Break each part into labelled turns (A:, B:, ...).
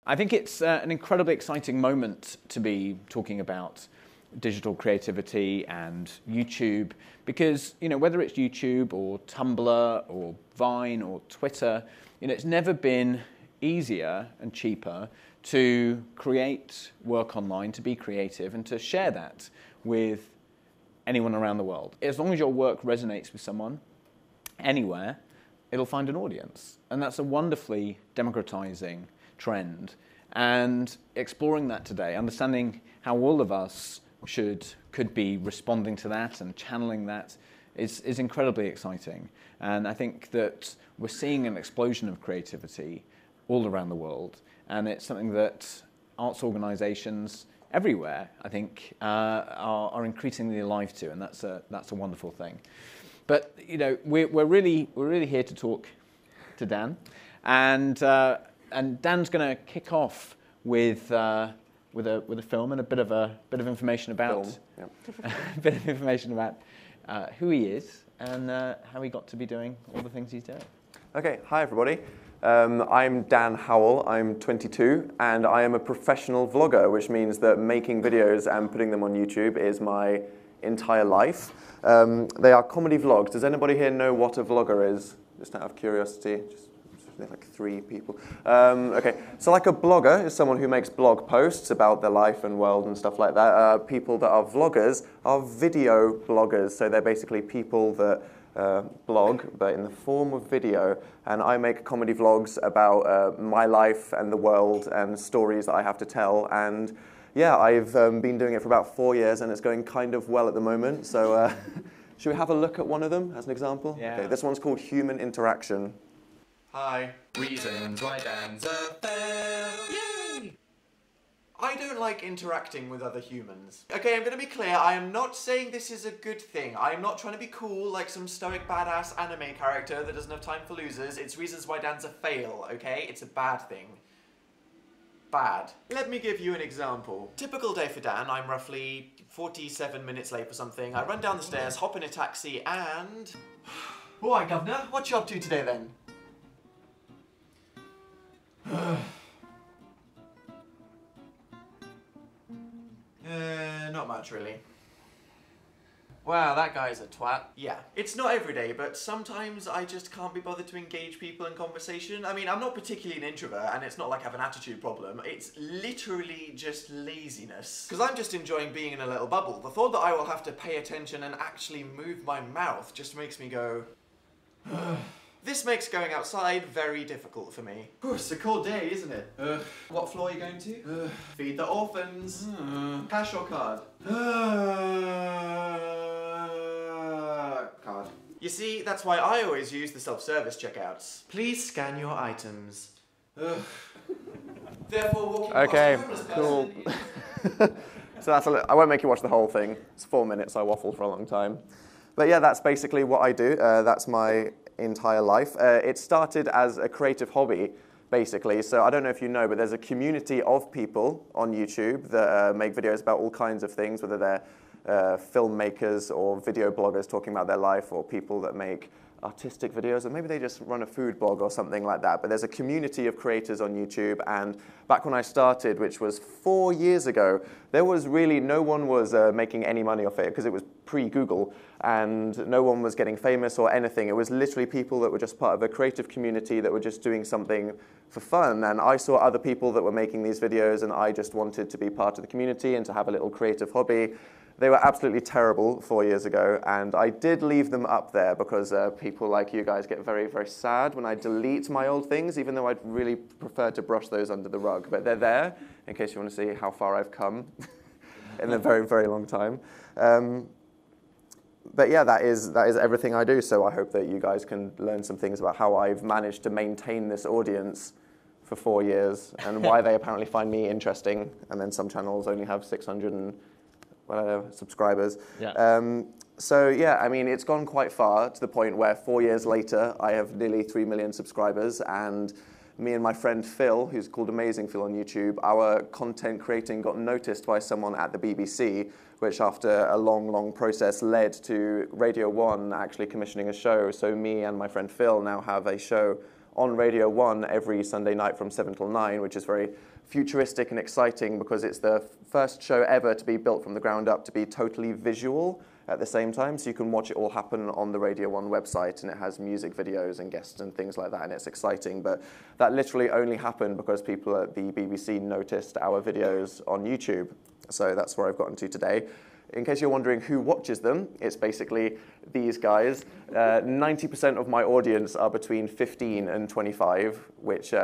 A: I think it's an incredibly exciting moment to be talking about digital creativity and YouTube because, whether it's YouTube or Tumblr or Vine or Twitter, it's never been easier and cheaper to create work online, to be creative and to share that with anyone around the world. As long as your work resonates with someone anywhere, it'll find an audience. And that's a wonderfully democratizing trend. And exploring that today, understanding how all of us could be responding to that and channeling that is incredibly exciting. And I think that we're seeing an explosion of creativity all around the world. And it's something that arts organizations everywhere, I think, are increasingly alive to. And that's a wonderful thing. But, we're really here to talk to Dan. And Dan's going to kick off with a film and a bit of information about a bit of information about who he is and how he got to be doing all the things he's doing.
B: Okay, hi everybody. I'm Dan Howell. I'm 22, and I am a professional vlogger, which means that making videos and putting them on YouTube is my entire life. They are comedy vlogs. Does anybody here know what a vlogger is? Just out of curiosity. Like 3 people. Okay, so like a blogger is someone who makes blog posts about their life and world and stuff like that. People that are vloggers are video bloggers, so they're basically people that blog, but in the form of video. And I make comedy vlogs about my life and the world and stories that I have to tell. And yeah, I've been doing it for about 4 years, and it's going kind of well at the moment. So should we have a look at one of them as an example?
A: Yeah.
B: Okay, this one's called Human Interaction.
C: Hi. Reasons why Dan's a fan. Yay! I don't like interacting with other humans. Okay, I'm gonna be clear, I am not saying this is a good thing. I am not trying to be cool like some stoic badass anime character that doesn't have time for losers. It's reasons why Dan's a fail, okay? It's a bad thing. Bad. Let me give you an example. Typical day for Dan, I'm roughly 47 minutes late for something. I run down the stairs, hop in a taxi, and... Alright, governor, what you up to today then? Not much really. Wow, that guy's a twat. Yeah, it's not every day, but sometimes I just can't be bothered to engage people in conversation. I mean, I'm not particularly an introvert, and it's not like I have an attitude problem. It's literally just laziness. Because I'm just enjoying being in a little bubble. The thought that I will have to pay attention and actually move my mouth just makes me go... This makes going outside very difficult for me. It's a cold day, isn't it? What floor are you going to? Feed the orphans. Cash or card? Card. You see, that's why I always use the self-service checkouts. Please scan your items. Therefore, walking
B: Okay,
C: past a
B: cool.
C: person...
B: So that's I won't make you watch the whole thing. It's 4 minutes, I waffle for a long time. But yeah, that's basically what I do. That's my entire life. It started as a creative hobby, basically. So I don't know if you know, but there's a community of people on YouTube that make videos about all kinds of things, whether they're filmmakers or video bloggers talking about their life, or people that make artistic videos, or maybe they just run a food blog or something like that. But there's a community of creators on YouTube, and back when I started, which was 4 years ago, there was really no one was making any money off it because it was pre-Google, and no one was getting famous or anything. It was literally people that were just part of a creative community that were just doing something for fun. And I saw other people that were making these videos, and I just wanted to be part of the community and to have a little creative hobby. They were absolutely terrible 4 years ago, and I did leave them up there because people like you guys get very, very sad when I delete my old things, even though I'd really prefer to brush those under the rug. But they're there, in case you want to see how far I've come in a very, very long time. But yeah, that is everything I do, so I hope that you guys can learn some things about how I've managed to maintain this audience for 4 years, and why they apparently find me interesting, and then some channels only have 600 and subscribers.
A: Yeah.
B: So yeah, I mean, it's gone quite far to the point where 4 years later, I have nearly 3 million subscribers, and me and my friend Phil, who's called Amazing Phil on YouTube, our content creating got noticed by someone at the BBC, which after a long, long process led to Radio 1 actually commissioning a show. So me and my friend Phil now have a show on Radio 1 every Sunday night from 7 till 9, which is very futuristic and exciting because it's the first show ever to be built from the ground up to be totally visual at the same time. So you can watch it all happen on the Radio 1 website, and it has music videos and guests and things like that, and it's exciting. But that literally only happened because people at the BBC noticed our videos on YouTube. So that's where I've gotten to today. In case you're wondering who watches them, it's basically these guys. 90% of my audience are between 15 and 25, which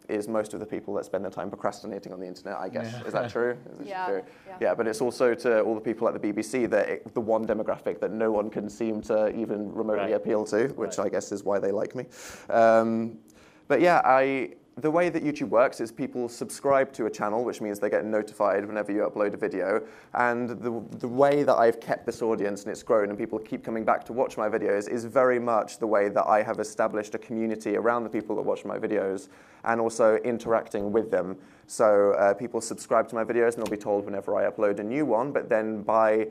B: is most of the people that spend their time procrastinating on the internet, I guess. Yeah. Is that true?
D: Yeah.
B: Yeah, but it's also to all the people at the BBC, the one demographic that no one can seem to even remotely appeal to, which I guess is why they like me. But yeah, the way that YouTube works is people subscribe to a channel, which means they get notified whenever you upload a video. And the way that I've kept this audience and it's grown and people keep coming back to watch my videos is very much the way that I have established a community around the people that watch my videos and also interacting with them. So people subscribe to my videos and they'll be told whenever I upload a new one, but then by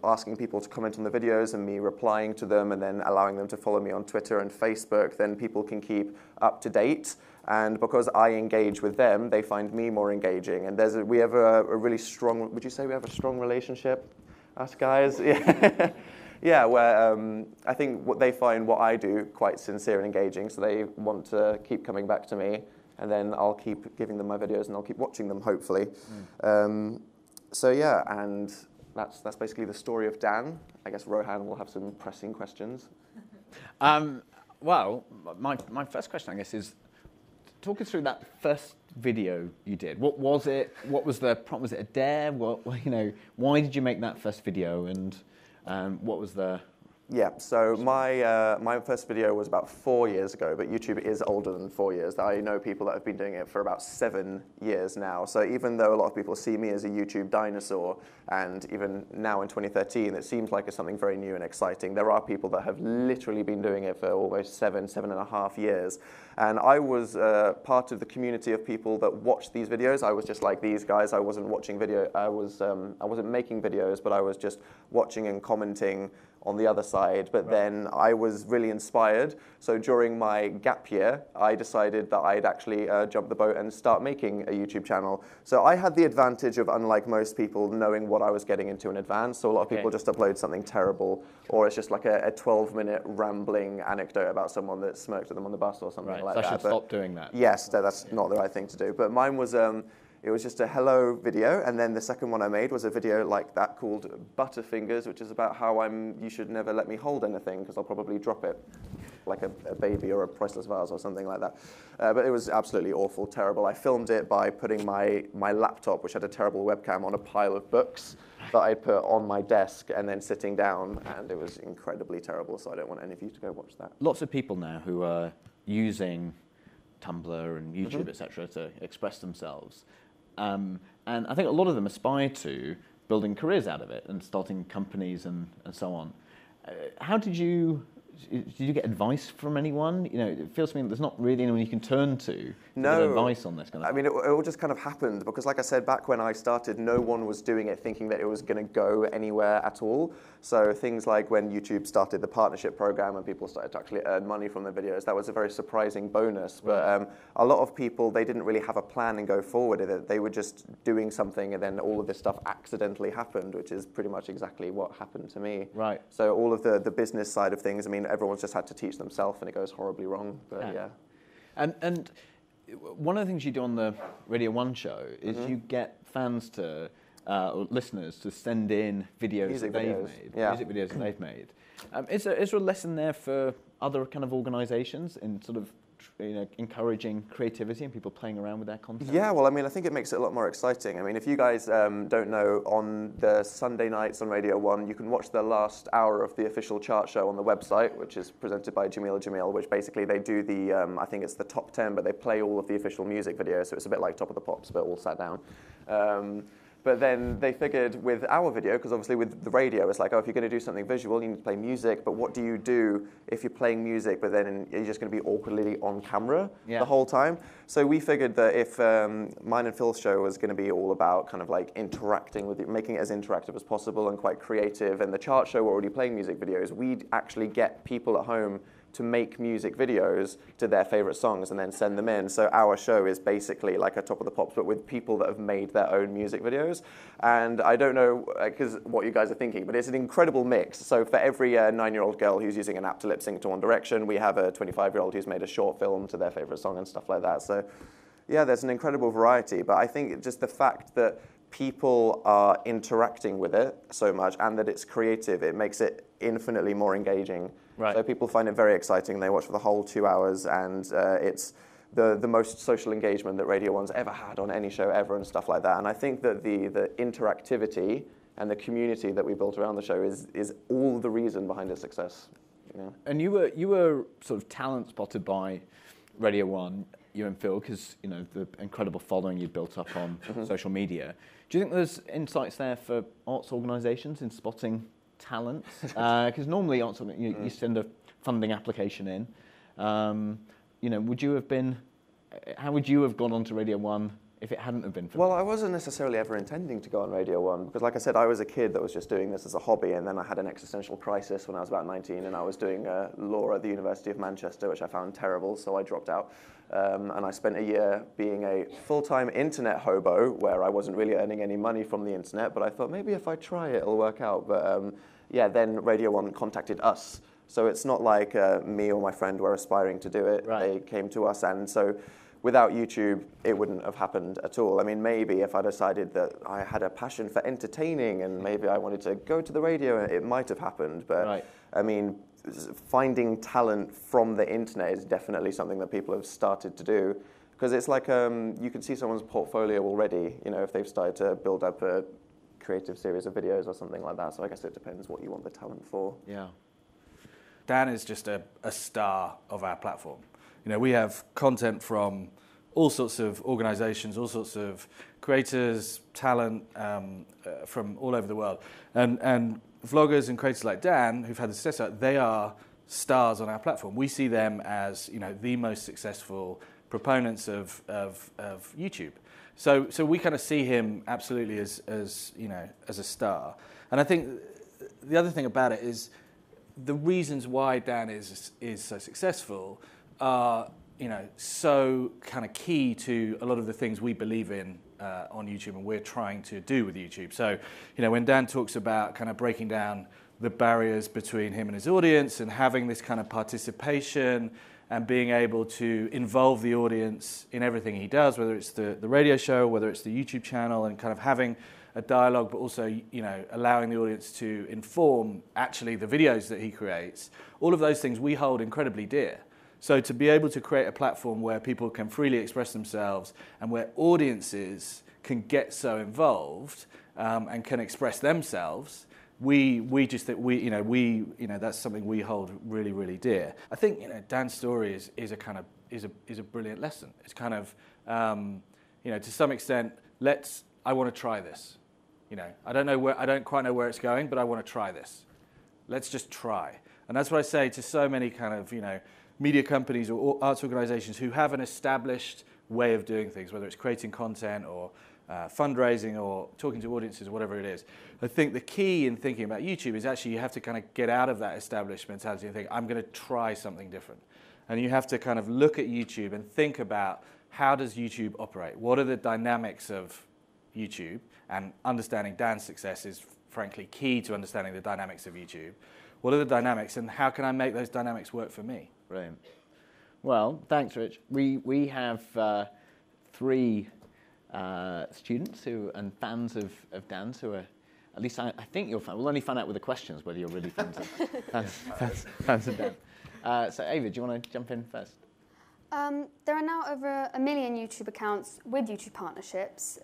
B: asking people to comment on the videos and me replying to them and then allowing them to follow me on Twitter and Facebook, then people can keep up to date. And because I engage with them, they find me more engaging. And we have a really strong, would you say we have a strong relationship, us guys? Yeah. Yeah, where I think they find what I do quite sincere and engaging, so they want to keep coming back to me, and then I'll keep giving them my videos and I'll keep watching them, hopefully. So yeah, and that's basically the story of Dan. I guess Rohan will have some pressing questions.
A: Well, my first question, I guess, is talk us through that first video you did. What was it? What was the prompt? Was it a dare? Why did you make that first video? And what was the...
B: Yeah, so my first video was about 4 years ago, but YouTube is older than 4 years. I know people that have been doing it for about 7 years now. So even though a lot of people see me as a YouTube dinosaur, and even now in 2013, it seems like it's something very new and exciting, there are people that have literally been doing it for almost 7.5 years. And I was part of the community of people that watched these videos. I was just like these guys. I wasn't watching video. I wasn't making videos, but I was just watching and commenting on the other side. But then I was really inspired. So during my gap year, I decided that I'd actually jump the boat and start making a YouTube channel. So I had the advantage of, unlike most people, knowing what I was getting into in advance. So a lot of people just upload something terrible, or it's just like a 12-minute rambling anecdote about someone that smirked at them on the bus or something like that.
A: So I should stop doing that.
B: Yes, that's not the right thing to do. But mine was... it was just a hello video, and then the second one I made was a video like that called Butterfingers, which is about how you should never let me hold anything because I'll probably drop it, like a baby or a priceless vase or something like that. But it was absolutely awful, terrible. I filmed it by putting my laptop, which had a terrible webcam, on a pile of books that I put on my desk and then sitting down, and it was incredibly terrible, so I don't want any of you to go watch that.
A: Lots of people now who are using Tumblr and YouTube, etc., to express themselves. And I think a lot of them aspire to building careers out of it and starting companies and so on. How did you get advice from anyone? You know, it feels to me that there's not really anyone you can turn to get advice on this kind of thing.
B: I mean, it all just kind of happened because, like I said, back when I started, no one was doing it thinking that it was going to go anywhere at all. So things like when YouTube started the partnership program and people started to actually earn money from the videos, that was a very surprising bonus. But a lot of people, they didn't really have a plan and go forward with it. They were just doing something and then all of this stuff accidentally happened, which is pretty much exactly what happened to me.
A: Right.
B: So all of the business side of things, I mean, everyone's just had to teach themselves and it goes horribly wrong. But yeah.
A: And one of the things you do on the Radio 1 show is you get fans to, or listeners to send in videos
B: music
A: that they've
B: videos.
A: made,
B: Yeah.
A: music videos that they've made. Is there a lesson there for other kind of organisations in sort of encouraging creativity and people playing around with their content?
B: Yeah, well, I mean, I think it makes it a lot more exciting. I mean, if you guys don't know, on the Sunday nights on Radio 1, you can watch the last hour of the official chart show on the website, which is presented by Jamil, which basically they do the, I think it's the top 10, but they play all of the official music videos, so it's a bit like Top of the Pops, but all sat down. But then they figured with our video, because obviously with the radio, it's like, oh, if you're going to do something visual, you need to play music. But what do you do if you're playing music, but then you're just going to be awkwardly on camera the whole time? So we figured that if mine and Phil's show was going to be all about kind of like interacting with it, making it as interactive as possible and quite creative, and the chart show were already playing music videos, we'd actually get people at home to make music videos to their favorite songs and then send them in. So our show is basically like a Top of the Pops, but with people that have made their own music videos. And I don't know what you guys are thinking, but it's an incredible mix. So for every 9-year-old girl who's using an app to lip sync to One Direction, we have a 25-year-old who's made a short film to their favorite song and stuff like that. So yeah, there's an incredible variety. But I think just the fact that people are interacting with it so much and that it's creative, it makes it infinitely more engaging.
A: Right.
B: So people find it very exciting. They watch for the whole 2 hours, and it's the most social engagement that Radio 1's ever had on any show ever and stuff like that. And I think that the interactivity and the community that we built around the show is all the reason behind its success. You know?
A: And you were sort of talent spotted by Radio 1, you and Phil, because the incredible following you built up on social media. Do you think there's insights there for arts organisations in spotting talent? Because normally arts, you send a funding application in. Would you have been? How would you have gone on to Radio 1 if it hadn't have been for
B: Well, I wasn't necessarily ever intending to go on Radio 1 because, like I said, I was a kid that was just doing this as a hobby, and then I had an existential crisis when I was about 19, and I was doing law at the University of Manchester, which I found terrible, so I dropped out. And I spent a year being a full-time internet hobo where I wasn't really earning any money from the internet, but I thought maybe if I try it, it'll work out. But then Radio 1 contacted us. So it's not like me or my friend were aspiring to do it.
A: Right.
B: They came to us, and so without YouTube, it wouldn't have happened at all. I mean, maybe if I decided that I had a passion for entertaining and maybe I wanted to go to the radio, it might have happened. But
A: Right.
B: I mean, finding talent from the internet is definitely something that people have started to do, because it's like you can see someone's portfolio already, if they've started to build up a creative series of videos or something like that. So I guess it depends what you want the talent for.
A: Yeah.
D: Dan is just a star of our platform. We have content from all sorts of organizations, all sorts of creators, talent from all over the world. And vloggers and creators like Dan, who've had the success, they are stars on our platform. We see them as the most successful proponents of YouTube. So we kind of see him absolutely as a star. And I think the other thing about it is the reasons why Dan is so successful are so kind of key to a lot of the things we believe in on YouTube and we're trying to do with YouTube. So when Dan talks about kind of breaking down the barriers between him and his audience and having this kind of participation and being able to involve the audience in everything he does, whether it's the radio show, whether it's the YouTube channel, and kind of having a dialogue, but also allowing the audience to inform actually the videos that he creates, all of those things we hold incredibly dear. So to be able to create a platform where people can freely express themselves and where audiences can get so involved and can express themselves, we just think that's something we hold really, really dear. I think Dan's story is a brilliant lesson. It's kind of to some extent, I want to try this. I don't quite know where it's going, but I want to try this. Let's just try. And that's what I say to so many kind of media companies or arts organizations who have an established way of doing things, whether it's creating content or fundraising or talking to audiences or whatever it is. I think the key in thinking about YouTube is actually you have to kind of get out of that established mentality and think, I'm going to try something different. And you have to kind of look at YouTube and think about, how does YouTube operate? What are the dynamics of YouTube? And understanding Dan's success is frankly key to understanding the dynamics of YouTube. What are the dynamics and how can I make those dynamics work for me?
A: Brilliant. Well, thanks, Rich. We have 3 students and fans of Dan's who are, at least I think you're fans. We'll only find out with the questions whether you're really fans of Dan. So Ava, do you want to jump in first?
E: There are now over 1 million YouTube accounts with YouTube partnerships.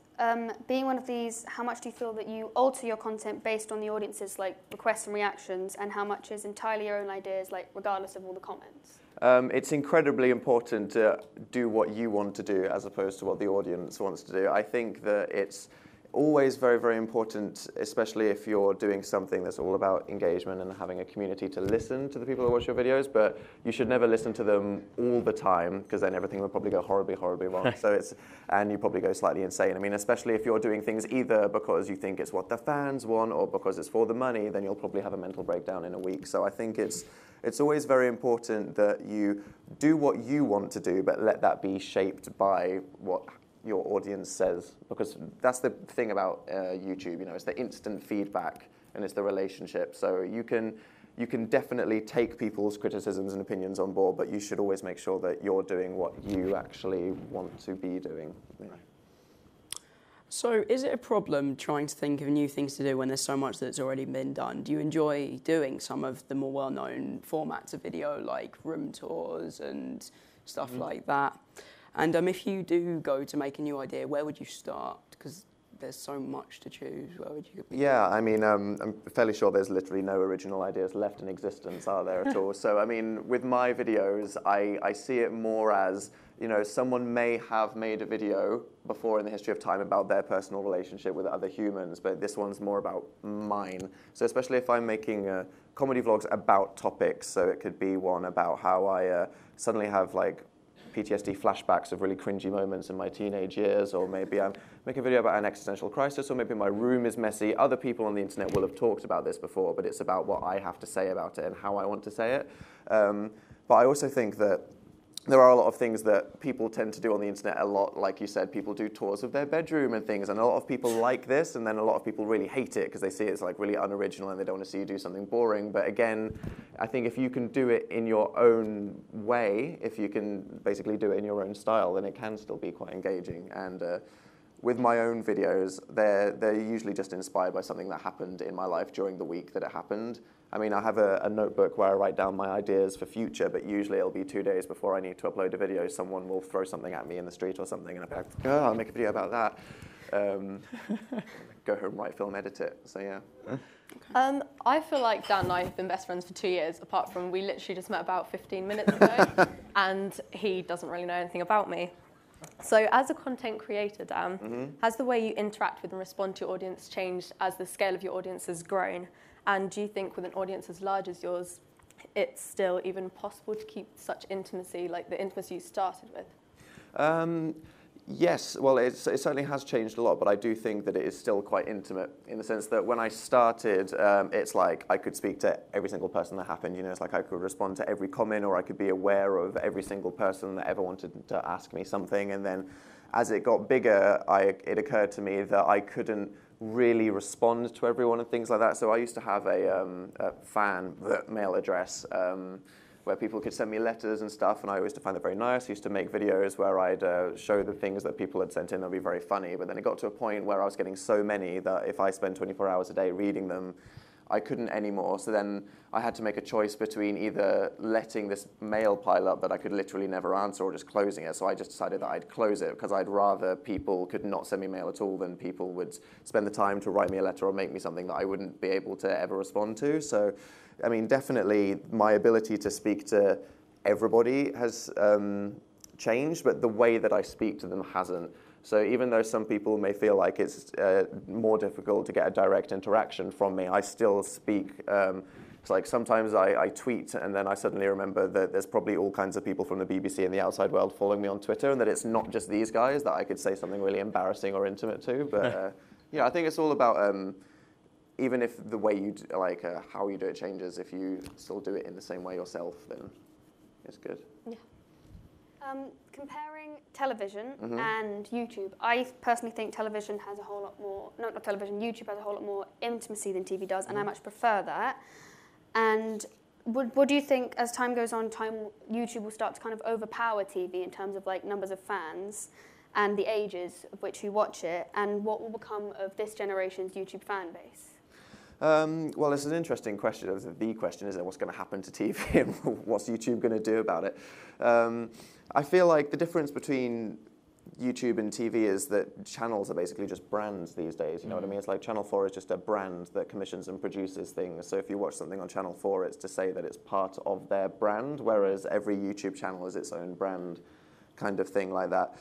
E: Being one of these, how much do you feel that you alter your content based on the audience's requests and reactions, and how much is entirely your own ideas, regardless of all the comments?
B: It's incredibly important to do what you want to do as opposed to what the audience wants to do. I think that it's always very, very important, especially if you're doing something that's all about engagement and having a community, to listen to the people who watch your videos, but you should never listen to them all the time, because then everything will probably go horribly, horribly wrong. And you probably go slightly insane. I mean, especially if you're doing things either because you think it's what the fans want or because it's for the money, then you'll probably have a mental breakdown in a week. So I think it's it's always very important that you do what you want to do, but let that be shaped by what your audience says, because that's the thing about YouTube, you know, it's the instant feedback and it's the relationship. So you can definitely take people's criticisms and opinions on board, but you should always make sure that you're doing what you actually want to be doing. Yeah.
F: So is it a problem trying to think of new things to do when there's so much that's already been done? Do you enjoy doing some of the more well-known formats of video, like room tours and stuff like that? And if you do go to make a new idea, where would you start? Because there's so much to choose. Where would you begin?
B: Yeah, I mean, I'm fairly sure there's literally no original ideas left in existence, are there at all? So, I mean, with my videos, I see it more as, you know, someone may have made a video before in the history of time about their personal relationship with other humans, but this one's more about mine. So especially if I'm making comedy vlogs about topics, so it could be one about how I suddenly have, like, PTSD flashbacks of really cringy moments in my teenage years, or maybe I'm making a video about an existential crisis, or maybe my room is messy. Other people on the internet will have talked about this before, but it's about what I have to say about it and how I want to say it. But I also think that there are a lot of things that people tend to do on the internet a lot. Like you said, people do tours of their bedroom and things, and a lot of people like this, and then a lot of people really hate it because they see it's like really unoriginal and they don't want to see you do something boring. But again, I think if you can do it in your own way, if you can basically do it in your own style, then it can still be quite engaging. And with my own videos, they're usually just inspired by something that happened in my life during the week that it happened. I mean, I have a notebook where I write down my ideas for future, but usually it'll be 2 days before I need to upload a video. Someone will throw something at me in the street or something, and I'll be like, oh, I'll make a video about that. Go home, write, film, edit it. So, yeah.
G: I feel like Dan and I have been best friends for 2 years, apart from we literally just met about 15 minutes ago, and he doesn't really know anything about me. So as a content creator, Dan, has the way you interact with and respond to your audience changed as the scale of your audience has grown? And do you think with an audience as large as yours, it's still even possible to keep such intimacy, like the intimacy you started with?
B: Yes, well, it certainly has changed a lot, but I do think that it is still quite intimate in the sense that when I started, it's like I could speak to every single person that happened. You know, it's like I could respond to every comment, or I could be aware of every single person that ever wanted to ask me something. And then as it got bigger, it occurred to me that I couldn't really respond to everyone and things like that. So I used to have a fan mail address where people could send me letters and stuff, and I always find that very nice. I used to make videos where I'd show the things that people had sent in that would be very funny, but then it got to a point where I was getting so many that if I spent 24 hours a day reading them, I couldn't anymore. So then I had to make a choice between either letting this mail pile up that I could literally never answer, or just closing it. So I just decided that I'd close it because I'd rather people could not send me mail at all than people would spend the time to write me a letter or make me something that I wouldn't be able to ever respond to. So, I mean, definitely my ability to speak to everybody has changed, but the way that I speak to them hasn't. So even though some people may feel like it's more difficult to get a direct interaction from me, I still speak. It's like sometimes I tweet and then I suddenly remember that there's probably all kinds of people from the BBC and the outside world following me on Twitter, and that it's not just these guys that I could say something really embarrassing or intimate to. But yeah, I think it's all about even if the way you how you do it changes, if you still do it in the same way yourself, then it's good.
E: Yeah. Comparing television and YouTube, I personally think television has a whole lot more, not television, YouTube has a whole lot more intimacy than TV does, and I much prefer that. And what do you think, as time goes on, YouTube will start to kind of overpower TV in terms of like numbers of fans and the ages of which you watch it, and what will become of this generation's YouTube fan base?
B: Well, it's an interesting question. The question is, what's going to happen to TV and what's YouTube going to do about it? I feel like the difference between YouTube and TV is that channels are basically just brands these days. You know what I mean? It's like Channel 4 is just a brand that commissions and produces things. So if you watch something on Channel 4, it's to say that it's part of their brand, whereas every YouTube channel is its own brand kind of thing like that.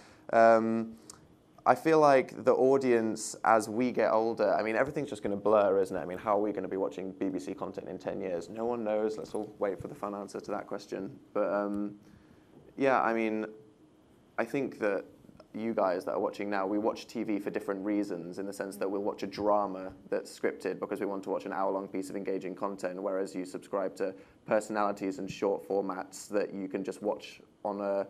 B: I feel like the audience, as we get older, I mean, everything's just going to blur, isn't it? I mean, how are we going to be watching BBC content in 10 years? No one knows. Let's all wait for the fun answer to that question. But yeah, I mean, I think that you guys that are watching now, we watch TV for different reasons, in the sense that we'll watch a drama that's scripted because we want to watch an hour-long piece of engaging content, whereas you subscribe to personalities and short formats that you can just watch on a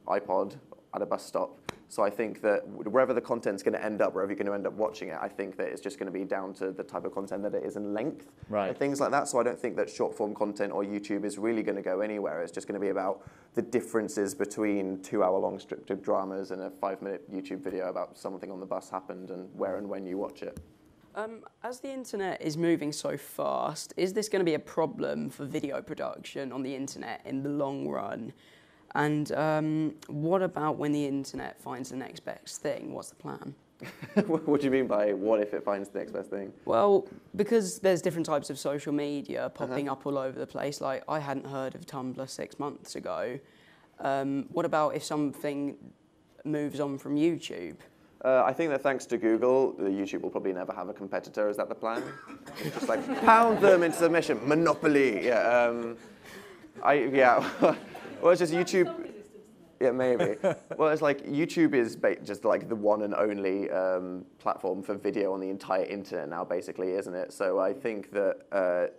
B: iPod at a bus stop. So I think that wherever the content's going to end up, wherever you're going to end up watching it, I think that it's just going to be down to the type of content that it is in length, and things like that. So I don't think that short form content or YouTube is really going to go anywhere. It's just going to be about the differences between 2-hour-long scripted dramas and a 5-minute YouTube video about something on the bus happened and where and when you watch it.
F: As the internet is moving so fast, is this going to be a problem for video production on the internet in the long run? And what about when the internet finds the next best thing? What's the plan?
B: What do you mean by what if it finds the next best thing?
F: Well, because there's different types of social media popping up all over the place. Like, I hadn't heard of Tumblr 6 months ago. What about if something moves on from YouTube?
B: I think that thanks to Google, YouTube will probably never have a competitor. Is that the plan? Just like pound them into submission. Monopoly. Yeah. Well, it's just YouTube. Yeah, maybe. Well, it's like YouTube is just like the one and only platform for video on the entire internet now, basically, isn't it? So I think that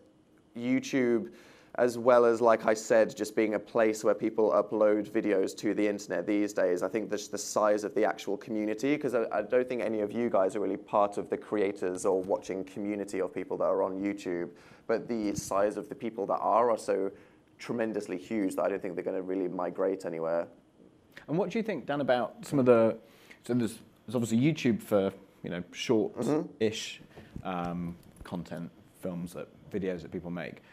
B: YouTube, as well as, like I said, just being a place where people upload videos to the internet these days, I think the size of the actual community, because I don't think any of you guys are really part of the creators or watching community of people that are on YouTube, but the size of the people that are so tremendously huge that I don't think they're going to really migrate anywhere.
A: And what do you think, Dan, about some of the? So there's obviously YouTube for short-ish content, films, videos that people make.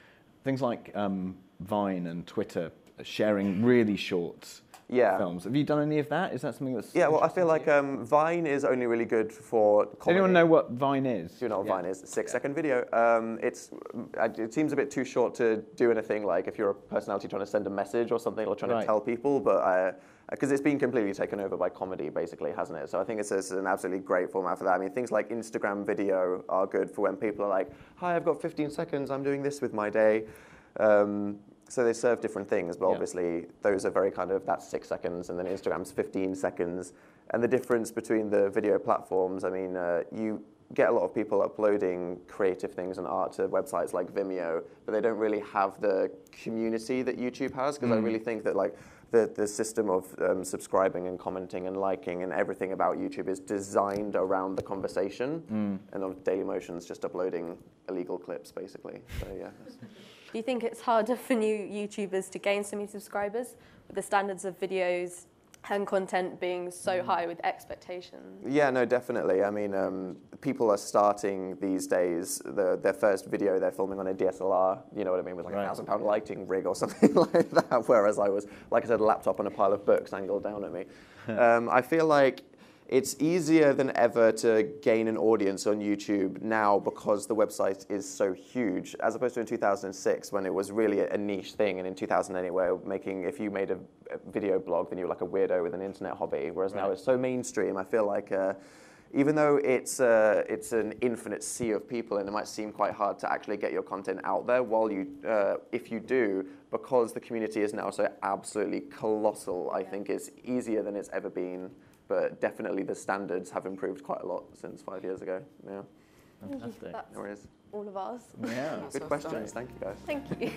A: Things like Vine and Twitter sharing really short films. Have you done any of that? Is that something that's
B: well, I feel like Vine is only really good for comedy.
A: Does anyone know what Vine is?
B: Do you know what Vine is? 6-second video. It seems a bit too short to do anything like if you're a personality trying to send a message or something or trying to tell people, but because it's been completely taken over by comedy, basically, hasn't it? So I think it's an absolutely great format for that. I mean, things like Instagram video are good for when people are like, hi, I've got 15 seconds, I'm doing this with my day. So they serve different things, but obviously those are very kind of, that's 6 seconds, and then Instagram's 15 seconds. And the difference between the video platforms, I mean, you get a lot of people uploading creative things and art to websites like Vimeo, but they don't really have the community that YouTube has, because I really think that like the system of subscribing and commenting and liking and everything about YouTube is designed around the conversation, and on Dailymotion's just uploading illegal clips, basically. So yeah.
G: Do you think it's harder for new YouTubers to gain so many subscribers with the standards of videos and content being so high with expectations?
B: Yeah, no, definitely. I mean, people are starting these days, their first video they're filming on a DSLR, you know what I mean, with like £1,000 lighting rig or something like that, whereas I was, like I said, a laptop and a pile of books angled down at me. I feel like it's easier than ever to gain an audience on YouTube now because the website is so huge, as opposed to in 2006 when it was really a niche thing, and in 2000 anyway, if you made a video blog, then you were like a weirdo with an internet hobby, whereas now it's so mainstream. I feel like even though it's an infinite sea of people and it might seem quite hard to actually get your content out there, if you do, because the community is now so absolutely colossal, I think it's easier than it's ever been. But definitely the standards have improved quite a lot since 5 years ago. Yeah.
A: Fantastic.
G: That's
B: no worries.
G: all of ours.
A: Yeah.
B: Good questions. Thank you, guys.
G: Thank you.